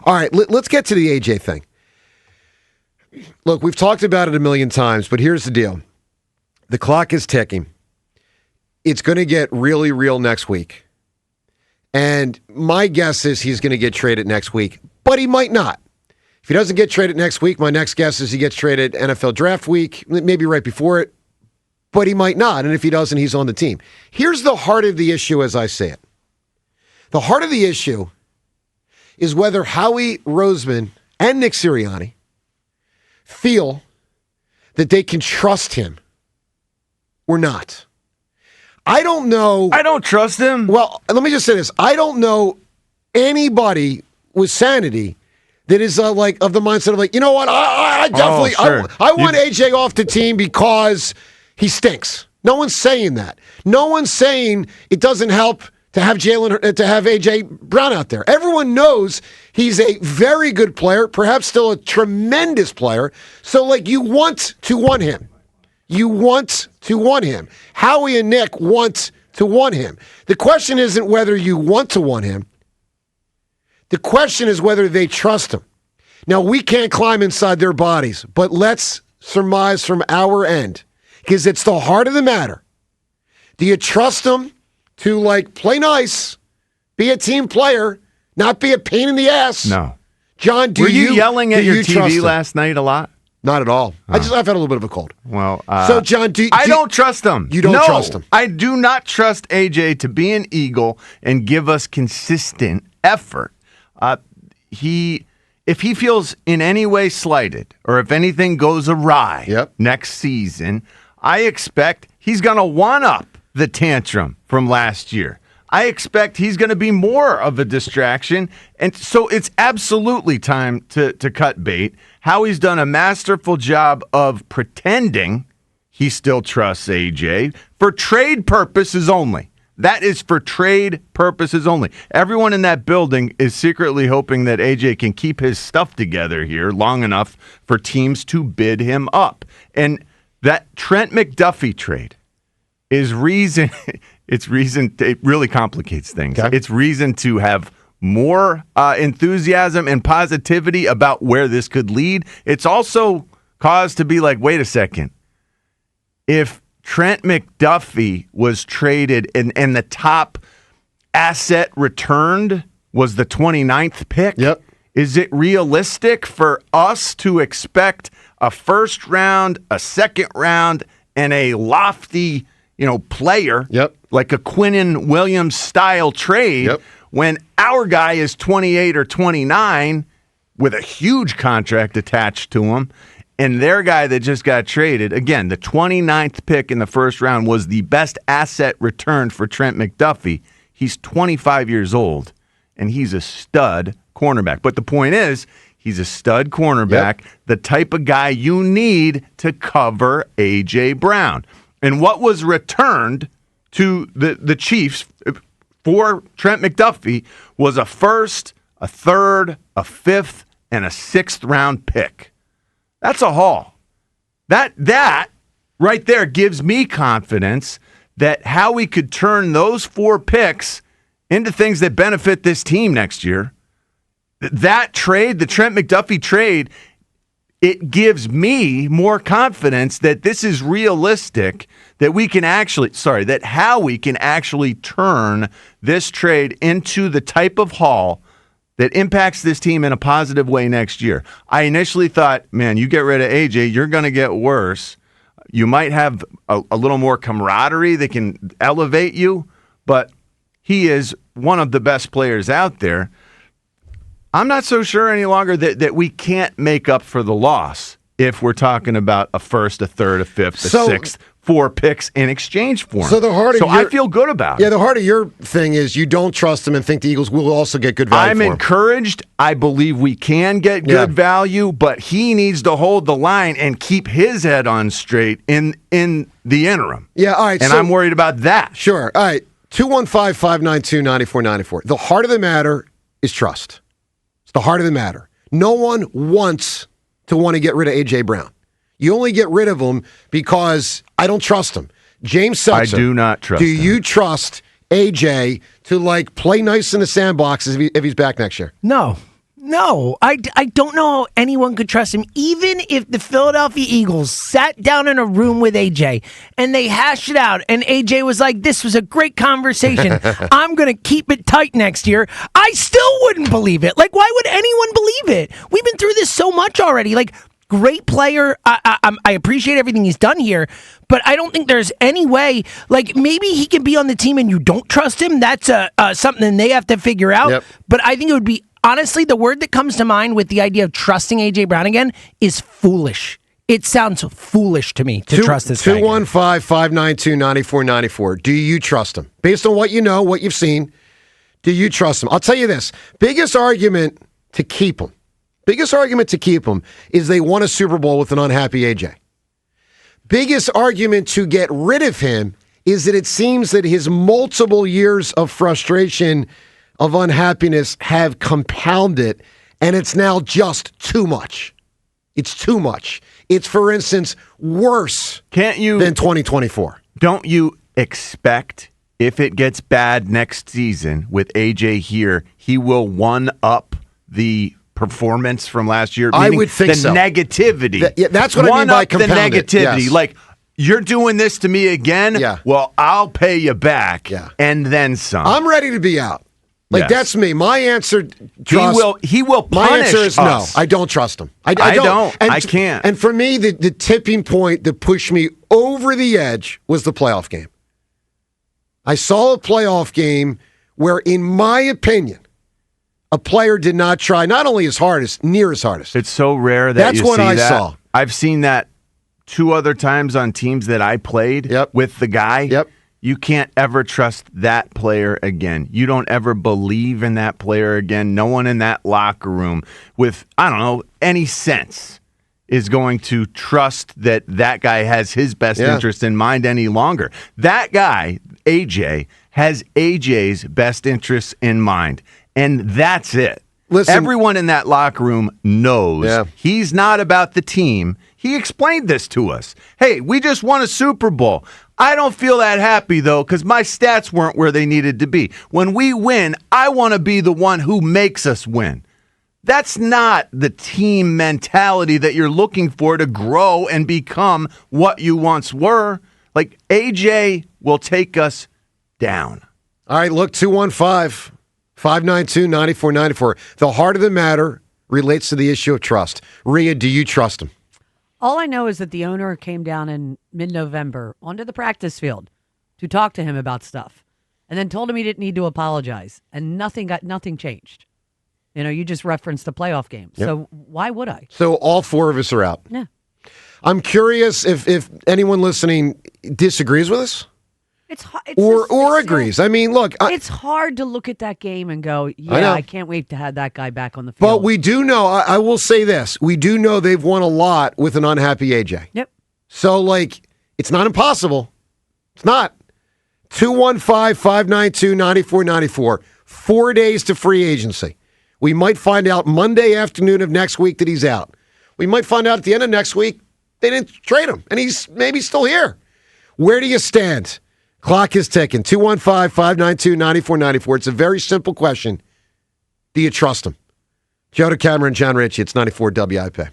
All right, let's get to the AJ thing. Look, we've talked about it a million times, but here's the deal. The clock is ticking. It's going to get really real next week. And my guess is he's going to get traded next week, but he might not. If he doesn't get traded next week, my next guess is he gets traded NFL draft week, maybe right before it, but he might not. And if he doesn't, he's on the team. Here's the heart of the issue as I say it. The heart of the issue is whether Howie Roseman and Nick Sirianni feel that they can trust him or not. I don't know. I don't trust him. Well, let me just say this. I don't know anybody with sanity that is like of the mindset of like, you know what? I definitely I want AJ off the team because he stinks. No one's saying that. No one's saying it doesn't help to have AJ Brown out there. Everyone knows he's a very good player, perhaps still a tremendous player. So like you want to want him. You want to want him. Howie and Nick want to want him. The question isn't whether you want to want him. The question is whether they trust him. Now, we can't climb inside their bodies, but let's surmise from our end, because it's the heart of the matter. Do you trust him to, like, play nice, be a team player, not be a pain in the ass? No. John, were you yelling at your TV last night a lot? Not at all. Oh. I've had a little bit of a cold. Well, so John, I don't trust him. You don't trust him. I do not trust AJ to be an Eagle and give us consistent effort. If he feels in any way slighted or if anything goes awry next season, I expect he's going to one-up the tantrum from last year. I expect he's going to be more of a distraction, and so it's absolutely time to cut bait. Howie's done a masterful job of pretending he still trusts AJ for trade purposes only. That is for trade purposes only. Everyone in that building is secretly hoping that AJ can keep his stuff together here long enough for teams to bid him up. And that Trent McDuffie trade is reason... it really complicates things. Okay. It's reason to have more enthusiasm and positivity about where this could lead. It's also cause to be like, wait a second. If Trent McDuffie was traded and the top asset returned was the 29th pick, is it realistic for us to expect a first round, a second round, and a lofty player, like a Quinnen Williams style trade, when our guy is 28 or 29 with a huge contract attached to him, and their guy that just got traded, again, the 29th pick in the first round was the best asset returned for Trent McDuffie. He's 25 years old, and he's a stud cornerback. But the point is, he's a stud cornerback, the type of guy you need to cover A.J. Brown. And what was returned to the Chiefs for Trent McDuffie was a first, a third, a fifth, and a sixth round pick. That's a haul. That right there gives me confidence that Howie could turn those 4 picks into things that benefit this team next year. That trade, the Trent McDuffie trade, it gives me more confidence that this is realistic, that that Howie can actually turn this trade into the type of haul that impacts this team in a positive way next year. I initially thought, man, you get rid of AJ, you're going to get worse. You might have a little more camaraderie that can elevate you, but he is one of the best players out there. I'm not so sure any longer that we can't make up for the loss if we're talking about a first, a third, a fifth, a sixth, 4 picks in exchange for him. I feel good about it. Yeah, the heart of your thing is you don't trust him and think the Eagles will also get good value for him. I'm encouraged. I believe we can get good value, but he needs to hold the line and keep his head on straight in the interim. Yeah, all right. And I'm worried about that. Sure. All right. 215-592-9494. The heart of the matter is trust. It's the heart of the matter. No one wants to want to get rid of A.J. Brown. You only get rid of him because I don't trust him. James Seltzer. I do not trust him. Do you trust A.J. to play nice in the sandbox if he's back next year? No. No, I don't know how anyone could trust him. Even if the Philadelphia Eagles sat down in a room with AJ and they hashed it out and AJ was like, this was a great conversation. I'm going to keep it tight next year. I still wouldn't believe it. Like, why would anyone believe it? We've been through this so much already. Like, great player. I appreciate everything he's done here, but I don't think there's any way. Like, maybe he can be on the team and you don't trust him. That's something they have to figure out. Yep. But I think it would be, honestly, the word that comes to mind with the idea of trusting A.J. Brown again is foolish. It sounds foolish to me to trust this guy. 215-592-9494. Do you trust him? Based on what you know, what you've seen, do you trust him? I'll tell you this. Biggest argument to keep him is they won a Super Bowl with an unhappy A.J. Biggest argument to get rid of him is that it seems that his multiple years of frustration, of unhappiness, have compounded, and it's now just too much. It's too much. It's, for instance, worse than 2024. Don't you expect, if it gets bad next season with AJ here, he will one-up the performance from last year? I would think so. The negativity. That's what I mean by compounded. The negativity. Yes. Like, you're doing this to me again? Yeah. Well, I'll pay you back. Yeah. And then some. I'm ready to be out. Like, that's me. My answer, trust. He will punish My answer is us. no. I don't trust him. I don't. And, I can't. And for me, the tipping point that pushed me over the edge was the playoff game. I saw a playoff game where, in my opinion, a player did not try not only his hardest, near his hardest. It's so rare that that's you what see I that. saw. I've seen that 2 other times on teams that I played with the guy. Yep. You can't ever trust that player again. You don't ever believe in that player again. No one in that locker room with, I don't know, any sense is going to trust that that guy has his best interest in mind any longer. That guy, AJ, has AJ's best interests in mind, and that's it. Listen, everyone in that locker room knows he's not about the team. He explained this to us. Hey, we just won a Super Bowl. I don't feel that happy, though, because my stats weren't where they needed to be. When we win, I want to be the one who makes us win. That's not the team mentality that you're looking for to grow and become what you once were. Like, AJ will take us down. All right, look, 215-592-9494. The heart of the matter relates to the issue of trust. Rhea, do you trust him? All I know is that the owner came down in mid-November onto the practice field to talk to him about stuff and then told him he didn't need to apologize, and nothing changed. You know, you just referenced the playoff game. Yep. So why would I? So all 4 of us are out. Yeah. I'm curious if anyone listening disagrees with us. It's agrees. I mean, look. It's hard to look at that game and go, I can't wait to have that guy back on the field. But we do know, I will say this, we do know they've won a lot with an unhappy AJ. Yep. So, like, it's not impossible. It's not. 215-592-9494. 4 days to free agency. We might find out Monday afternoon of next week that he's out. We might find out at the end of next week they didn't trade him, and he's maybe still here. Where do you stand? Clock is ticking. 215-592-9494. It's a very simple question. Do you trust him? Joe DeCamara and Jon Ritchie. It's 94 WIP.